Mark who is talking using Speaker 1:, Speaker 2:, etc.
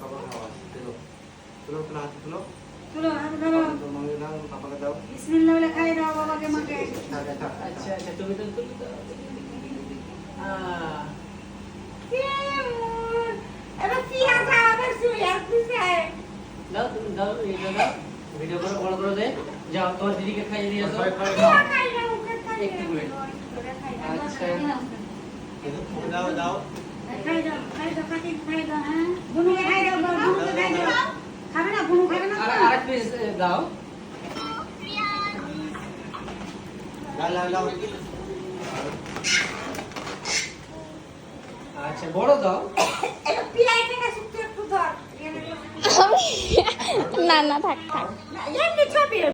Speaker 1: পাপা খাওয়া তুলো তুলো তুলো হাত তুলো
Speaker 2: চলো হাত ধরো
Speaker 1: মাকে দাও পাপাকে দাও
Speaker 2: বিসমিল্লাহ বলে খাই দাও বাবাকে মাকে
Speaker 3: আচ্ছা আচ্ছা তুমি তো তুমি তো
Speaker 2: এবার কি আছে আবার শুই আসছে
Speaker 3: দাও তুমি দাও এটা দাও ভিডিও করে বড় করে দে যাও তোমার দিদিকে খাইয়ে দিয়ে আসো
Speaker 2: খাই দাও ওকে খাই
Speaker 3: একটু মিনিট আচ্ছা
Speaker 1: দাও দাও
Speaker 2: খাই দাও কাটি খাই দাও হ্যাঁ বুনুকে খাই দাও বুনুকে খাই দাও খাবে না বুনু খাবে না
Speaker 3: আর আরেক পিস দাও
Speaker 1: লাও লাও লাও
Speaker 3: আচ্ছা বড় দাও
Speaker 2: এটা পিলাইতে না শুধু একটু ধর
Speaker 4: না না থাক থাক
Speaker 2: এমনি ছবি